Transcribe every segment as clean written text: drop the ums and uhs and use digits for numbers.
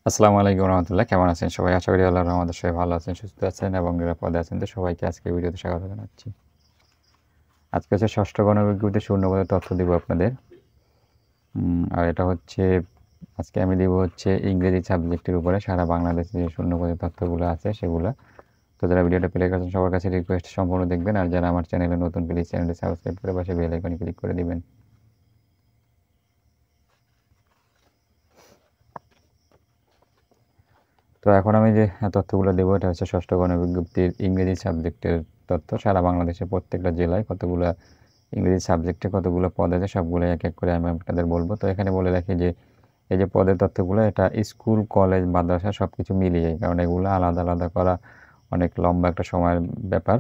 আসসালামু আলাইকুম রহমতুল্লাহ। কেমন আছেন সবাই? আশা করি আল্লাহর রহমতে সবাই ভালো আছেন, সুস্থ আছেন এবং নিরাপদে আছেন। তো সবাইকে আজকে ভিডিওতে স্বাগত জানাচ্ছি। আজকে হচ্ছে ষষ্ঠ গণবিজ্ঞপ্তির শূন্যপদের তথ্য দিব আপনাদের। আর এটা হচ্ছে আজকে আমি দিব হচ্ছে ইংরেজি সাবজেক্টের উপরে সারা বাংলাদেশে যে শূন্যপদের তথ্যগুলো আছে সেগুলো। তো যারা ভিডিওটা প্লে করছেন সবার কাছে রিকোয়েস্ট সম্পূর্ণ দেখবেন, আর যারা আমার চ্যানেলে নতুন প্লিজ চ্যানেলটি সাবস্ক্রাইব করে পাশে বেল আইকনে ক্লিক করে দিবেন। তো এখন আমি যে তথ্যগুলো দেবো এটা হচ্ছে ষষ্ঠ গণবিজ্ঞপ্তির ইংরেজি সাবজেক্টের তথ্য। সারা বাংলাদেশে প্রত্যেকটা জেলায় কতগুলো ইংরেজি সাবজেক্টে কতগুলো পদ আছে সবগুলো এক এক করে আমি আপনাদের বলবো। তো এখানে বলে রাখি যে এই যে পদের তথ্যগুলো এটা স্কুল, কলেজ, মাদ্রাসা সব কিছু মিলিয়ে, কারণ এগুলো আলাদা আলাদা করা অনেক লম্বা একটা সময়ের ব্যাপার।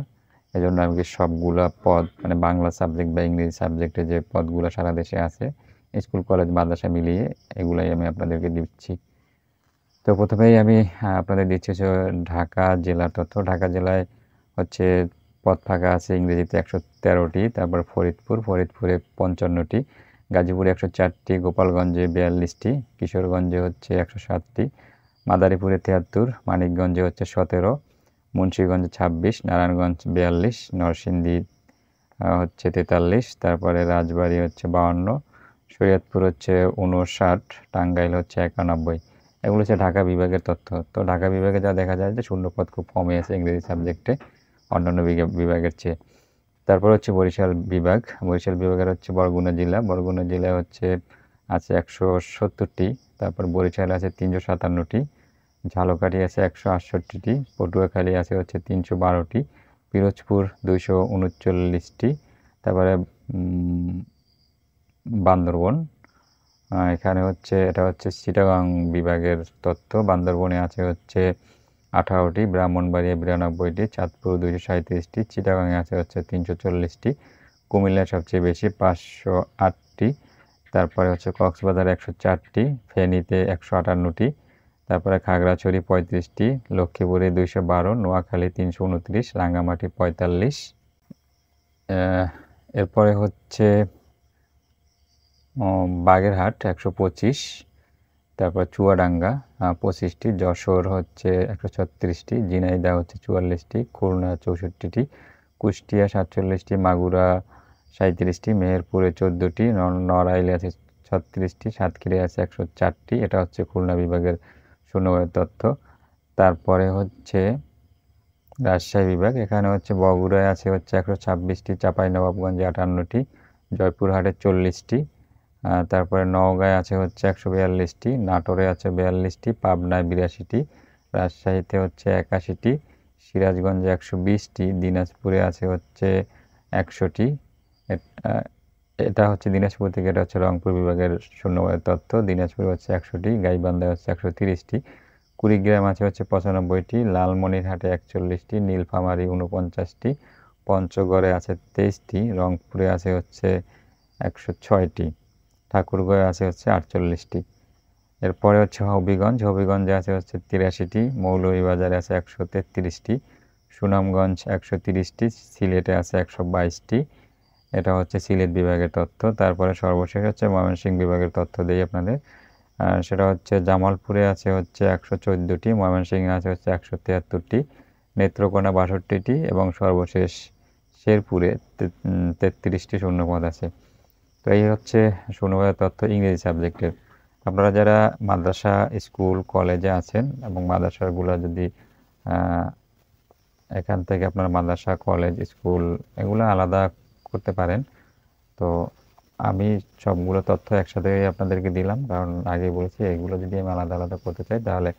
এই জন্য আমি সবগুলো পদ মানে বাংলা সাবজেক্ট বা ইংরেজি সাবজেক্টে যে পদগুলো সারা দেশে আছে স্কুল, কলেজ, মাদ্রাসা মিলিয়ে এগুলাই আমি আপনাদেরকে দিচ্ছি। তো প্রথমেই আমি আপনাদের দিচ্ছি হচ্ছে ঢাকা জেলার তথ্য। ঢাকা জেলায় হচ্ছে পদ ফাঁকা আছে ইংরেজিতে 113টি, তারপর ফরিদপুরে 55টি, গাজীপুরে 104টি, গোপালগঞ্জে 42টি, কিশোরগঞ্জে হচ্ছে 107টি, মাদারীপুরে 73, মানিকগঞ্জে হচ্ছে 17, মুন্সিগঞ্জে 26, নারায়ণগঞ্জ 42, নরসিংদী হচ্ছে 43, তারপরে রাজবাড়ী হচ্ছে 52, শরীয়তপুর হচ্ছে 59, টাঙ্গাইল হচ্ছে 91। এগুলো হচ্ছে ঢাকা বিভাগের তথ্য। তো ঢাকা বিভাগে যা দেখা যায় যে শূন্যপদ খুব কমে আছে ইংরেজি সাবজেক্টে অন্যান্য বিভাগের চেয়ে। তারপর হচ্ছে বরিশাল বিভাগের হচ্ছে বরগুনা জেলায় হচ্ছে আছে 170টি, তারপর বরিশাল আছে 357টি, ঝালকাঠি আছে 168টি, পটুয়াখালী আছে হচ্ছে 312টি, পিরোজপুর 239টি, তারপরে বান্দরবন এখানে হচ্ছে এটা হচ্ছে চিটাগাং বিভাগের তথ্য। বান্দরবনে আছে হচ্ছে 18টি, ব্রাহ্মণবাড়িয়া 92টি, চাঁদপুর 237টি, চিটাগাংয়ে আছে হচ্ছে 340টি, কুমিল্লায় সবচেয়ে বেশি 508টি, তারপরে হচ্ছে কক্সবাজার 104টি, ফেনীতে 158টি, তারপরে খাগড়াছড়ি 35টি, লক্ষ্মীপুরে 212, নোয়াখালী 329, রাঙ্গামাটি 45, এরপরে হচ্ছে বাগেরহাট 125, তারপর চুয়াডাঙ্গা 25টি, যশোর হচ্ছে 136টি, ঝিনাইদহ হচ্ছে 44টি, খুলনা 64টি, কুষ্টিয়া 47টি, মাগুরা 37টি, মেহেরপুরে 14টি, নড়াইলে আছে 36টি, সাতক্ষীরায় আছে 104টি। এটা হচ্ছে খুলনা বিভাগের শূন্যপদের তথ্য। তারপরে হচ্ছে রাজশাহী বিভাগ, এখানে হচ্ছে বগুড়ায় আছে হচ্ছে 126টি, চাঁপাইনবাবগঞ্জে 58টি, জয়পুরহাটে 40টি, তারপরে নওগাঁয় আছে হচ্ছে 142টি, নাটোরে আছে 42টি, পাবনায় 82টি, রাজশাহীতে হচ্ছে 81টি, সিরাজগঞ্জে 120টি, দিনাজপুরে আছে হচ্ছে 100টি। এটা হচ্ছে দিনাজপুর থেকে, এটা হচ্ছে রংপুর বিভাগের শূন্যপদের তথ্য। দিনাজপুরে হচ্ছে 100টি, গাইবান্ধায় হচ্ছে 130টি, কুড়িগ্রাম আছে হচ্ছে 95টি, লালমনিরহাটে 41টি, নীলফামারী 49টি, পঞ্চগড়ে আছে 23টি, রংপুরে আছে হচ্ছে 106টি, ঠাকুরগাঁয়ে আছে হচ্ছে 48টি। এরপরে হচ্ছে হবিগঞ্জে আছে হচ্ছে 83টি, মৌলভীবাজারে আছে 133টি, সুনামগঞ্জ 130টি, সিলেটে আছে 122টি। এটা হচ্ছে সিলেট বিভাগের তথ্য। তারপরে সর্বশেষ হচ্ছে ময়মনসিংহ বিভাগের তথ্য দেই আপনাদের। সেটা হচ্ছে জামালপুরে আছে হচ্ছে 114টি, ময়মনসিংহে আছে হচ্ছে 173টি, নেত্রকোনা 62টি এবং সর্বশেষ শেরপুরে 33টি শূন্যপদ আছে। তো এই হচ্ছে শূন্যপদের তথ্য ইংরেজি সাবজেক্টের। আপনারা যারা মাদ্রাসা, স্কুল, কলেজে আছেন এবং মাদ্রাসাগুলো যদি এখান থেকে আপনারা মাদ্রাসা, কলেজ, স্কুল এগুলো আলাদা করতে পারেন। তো আমি সবগুলো তথ্য একসাথে আপনাদেরকে দিলাম, কারণ আগেই বলেছি এগুলো যদি আমি আলাদা আলাদা করতে চাই তাহলে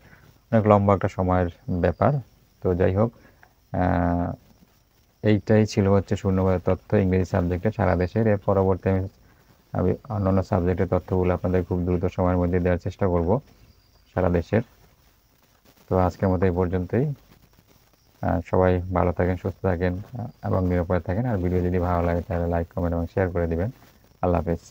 অনেক লম্বা একটা সময়ের ব্যাপার। তো যাই হোক, এইটাই ছিল হচ্ছে শূন্যপদের তথ্য ইংরেজি সাবজেক্টে সারা দেশের। এর পরবর্তী আমি অন্যান্য সাবজেক্টের তথ্যগুলো আপনাদের খুব দ্রুত সময়ের মধ্যে দেওয়ার চেষ্টা করব সারা দেশের। তো আজকের মতো এই পর্যন্তই। সবাই ভালো থাকেন, সুস্থ থাকেন এবং নিরাপদে থাকেন। আর ভিডিও যদি ভালো লাগে তাহলে লাইক, কমেন্ট এবং শেয়ার করে দিবেন। আল্লাহ হাফেজ।